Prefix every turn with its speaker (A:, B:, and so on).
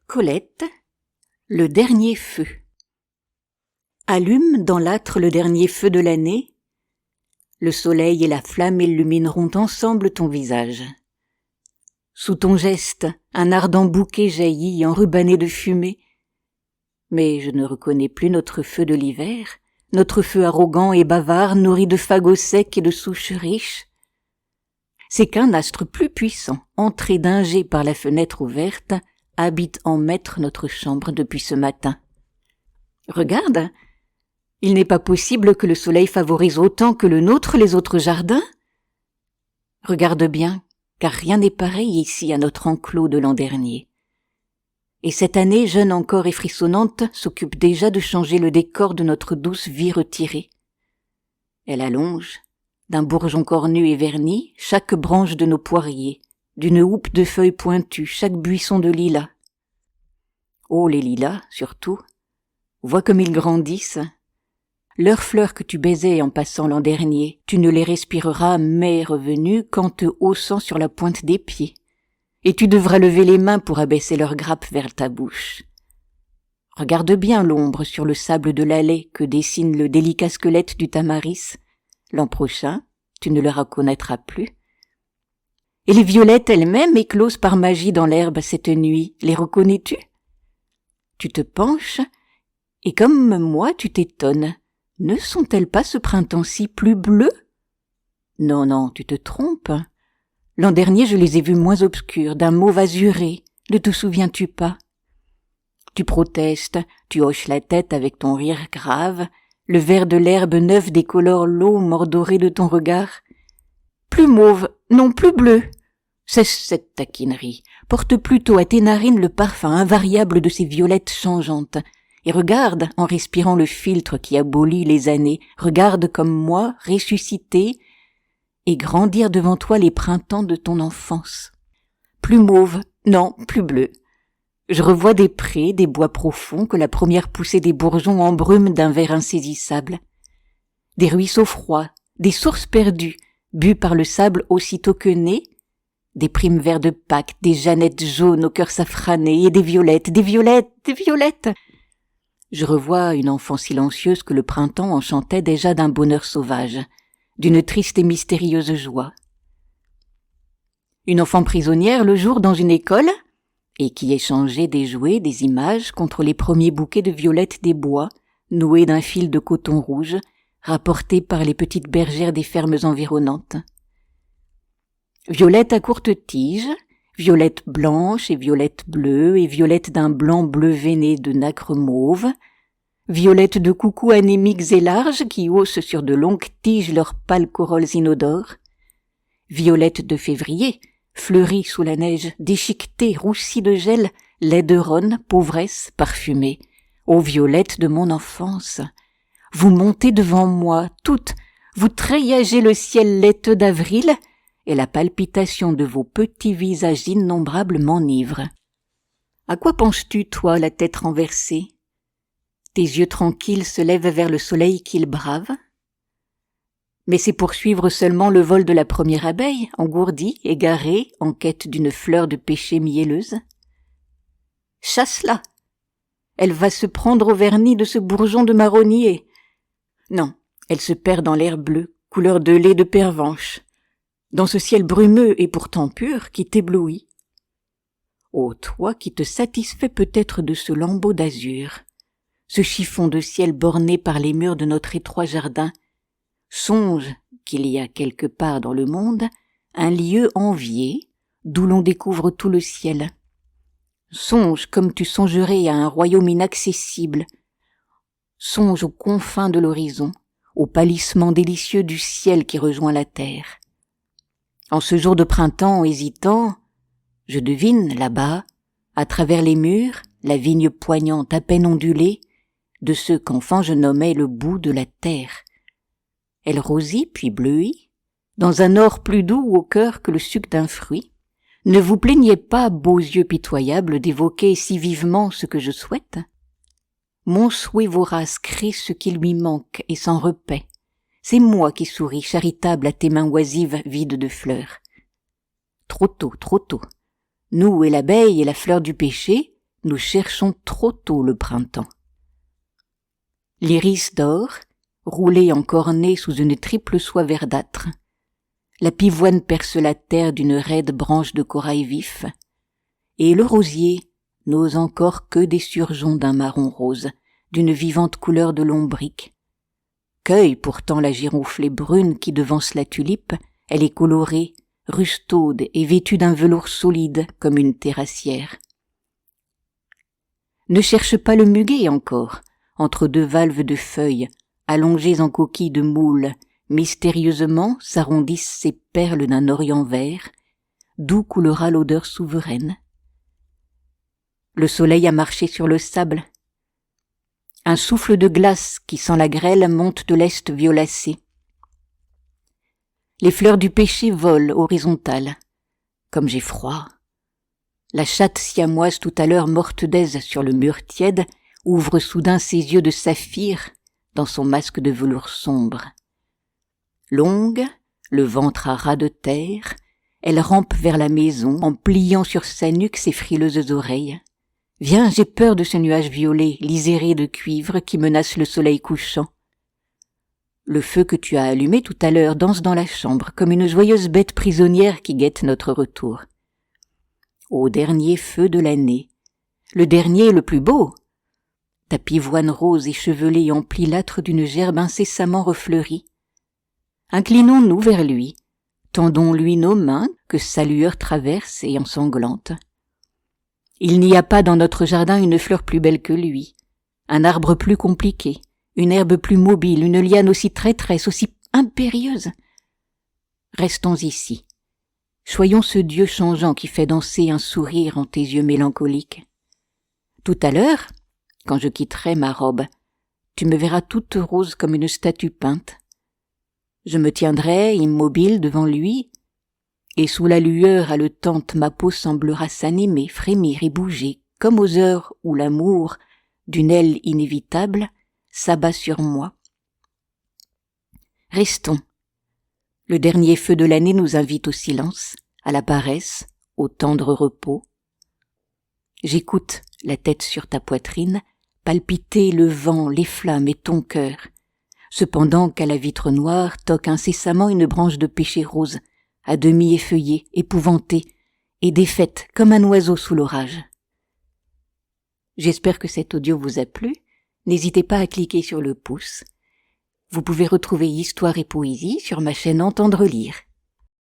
A: Colette, le dernier feu. Allume dans l'âtre le dernier feu de l'année. Le soleil et la flamme illumineront ensemble ton visage. Sous ton geste, un ardent bouquet jaillit enrubanné de fumée. Mais je ne reconnais plus notre feu de l'hiver, notre feu arrogant et bavard, nourri de fagots secs et de souches riches. C'est qu'un astre plus puissant, entré d'un jet par la fenêtre ouverte, habite en maître notre chambre depuis ce matin. Regarde, il n'est pas possible que le soleil favorise autant que le nôtre les autres jardins. Regarde bien, car rien n'est pareil ici à notre enclos de l'an dernier. Et cette année, jeune encore et frissonnante, s'occupe déjà de changer le décor de notre douce vie retirée. Elle allonge, d'un bourgeon cornu et verni, chaque branche de nos poiriers, d'une houppe de feuilles pointues, chaque buisson de lilas. Oh, les lilas, surtout, vois comme ils grandissent. Leurs fleurs que tu baisais en passant l'an dernier, tu ne les respireras, mai revenu, qu'en te haussant sur la pointe des pieds. Et tu devras lever les mains pour abaisser leurs grappes vers ta bouche. Regarde bien l'ombre sur le sable de l'allée que dessine le délicat squelette du tamaris. L'an prochain, tu ne le reconnaîtras plus. Et les violettes elles-mêmes éclosent par magie dans l'herbe cette nuit, les reconnais-tu? Tu te penches, et comme moi tu t'étonnes. Ne sont-elles pas ce printemps-ci plus bleues? Non, non, tu te trompes. L'an dernier je les ai vues moins obscures, d'un mauve azuré, ne te souviens-tu pas? Tu protestes, tu hoches la tête avec ton rire grave, le vert de l'herbe neuve décolore l'eau mordorée de ton regard. Plus mauve, non plus bleu. Cesse cette taquinerie, porte plutôt à tes narines le parfum invariable de ces violettes changeantes, et regarde en respirant le filtre qui abolit les années, regarde comme moi ressusciter et grandir devant toi les printemps de ton enfance. Plus mauve, non, plus bleu. Je revois des prés, des bois profonds que la première poussée des bourgeons embrume d'un vert insaisissable. Des ruisseaux froids, des sources perdues, bues par le sable aussitôt que nées, des primes verts de Pâques, des jeannettes jaunes au cœur safrané et des violettes, des violettes, des violettes. Je revois une enfant silencieuse que le printemps enchantait déjà d'un bonheur sauvage, d'une triste et mystérieuse joie. Une enfant prisonnière le jour dans une école, et qui échangeait des jouets, des images contre les premiers bouquets de violettes des bois, noués d'un fil de coton rouge, rapportés par les petites bergères des fermes environnantes. Violettes à courte tige, violettes blanches et violettes bleues et violettes d'un blanc bleu veiné de nacre mauve, violettes de coucou anémiques et larges qui haussent sur de longues tiges leurs pâles corolles inodores, violettes de février, fleuries sous la neige, déchiquetées, roussies de gel, laideronnes, pauvresses, parfumées, ô violettes de mon enfance, vous montez devant moi, toutes, vous treillagez le ciel laiteux d'avril, et la palpitation de vos petits visages innombrables m'enivre. À quoi penches-tu, toi, la tête renversée? Tes yeux tranquilles se lèvent vers le soleil qu'ils bravent? Mais c'est pour suivre seulement le vol de la première abeille, engourdie, égarée, en quête d'une fleur de pêcher mielleuse? Chasse-la! Elle va se prendre au vernis de ce bourgeon de marronnier. Non, elle se perd dans l'air bleu, couleur de lait de pervenche, dans ce ciel brumeux et pourtant pur qui t'éblouit. Ô toi qui te satisfais peut-être de ce lambeau d'azur, ce chiffon de ciel borné par les murs de notre étroit jardin, songe qu'il y a quelque part dans le monde un lieu envié d'où l'on découvre tout le ciel. Songe comme tu songerais à un royaume inaccessible. Songe aux confins de l'horizon, au pâlissement délicieux du ciel qui rejoint la terre. En ce jour de printemps hésitant, je devine là-bas, à travers les murs, la vigne poignante à peine ondulée de ce qu'enfant je nommais le bout de la terre. Elle rosit puis bleuit, dans un or plus doux au cœur que le suc d'un fruit. Ne vous plaignez pas, beaux yeux pitoyables, d'évoquer si vivement ce que je souhaite. Mon souhait vorace crée ce qui lui manque et s'en repaît. C'est moi qui souris charitable à tes mains oisives vides de fleurs. Trop tôt, nous et l'abeille et la fleur du péché, nous cherchons trop tôt le printemps. L'iris dort, roulé en cornet sous une triple soie verdâtre. La pivoine perce la terre d'une raide branche de corail vif, et le rosier n'ose encore que des surgeons d'un marron rose, d'une vivante couleur de lombric. Cueille pourtant la giroflée brune qui devance la tulipe, elle est colorée, rustaude et vêtue d'un velours solide comme une terrassière. Ne cherche pas le muguet encore, entre deux valves de feuilles, allongées en coquilles de moule, mystérieusement s'arrondissent ces perles d'un orient vert, d'où coulera l'odeur souveraine. Le soleil a marché sur le sable. Un souffle de glace qui sent la grêle monte de l'est violacé. Les fleurs du péché volent horizontales. Comme j'ai froid. La chatte siamoise tout à l'heure morte d'aise sur le mur tiède ouvre soudain ses yeux de saphir dans son masque de velours sombre. Longue, le ventre à ras de terre, elle rampe vers la maison en pliant sur sa nuque ses frileuses oreilles. Viens, j'ai peur de ce nuage violet, liséré de cuivre qui menace le soleil couchant. Le feu que tu as allumé tout à l'heure danse dans la chambre comme une joyeuse bête prisonnière qui guette notre retour. Ô dernier feu de l'année, le dernier et le plus beau, ta pivoine rose échevelée emplit l'âtre d'une gerbe incessamment refleurie. Inclinons-nous vers lui, tendons-lui nos mains que sa lueur traverse et ensanglante. Il n'y a pas dans notre jardin une fleur plus belle que lui, un arbre plus compliqué, une herbe plus mobile, une liane aussi traîtresse, aussi impérieuse. Restons ici. Soyons ce Dieu changeant qui fait danser un sourire en tes yeux mélancoliques. Tout à l'heure, quand je quitterai ma robe, tu me verras toute rose comme une statue peinte. Je me tiendrai immobile devant lui, et sous la lueur haletante ma peau semblera s'animer, frémir et bouger, comme aux heures où l'amour, d'une aile inévitable, s'abat sur moi. Restons. Le dernier feu de l'année nous invite au silence, à la paresse, au tendre repos. J'écoute, la tête sur ta poitrine, palpiter le vent, les flammes et ton cœur, cependant qu'à la vitre noire toque incessamment une branche de pêcher rose, à demi effeuillée, épouvantée, et défaite comme un oiseau sous l'orage. J'espère que cet audio vous a plu. N'hésitez pas à cliquer sur le pouce. Vous pouvez retrouver Histoire et Poésie sur ma chaîne Entendre lire.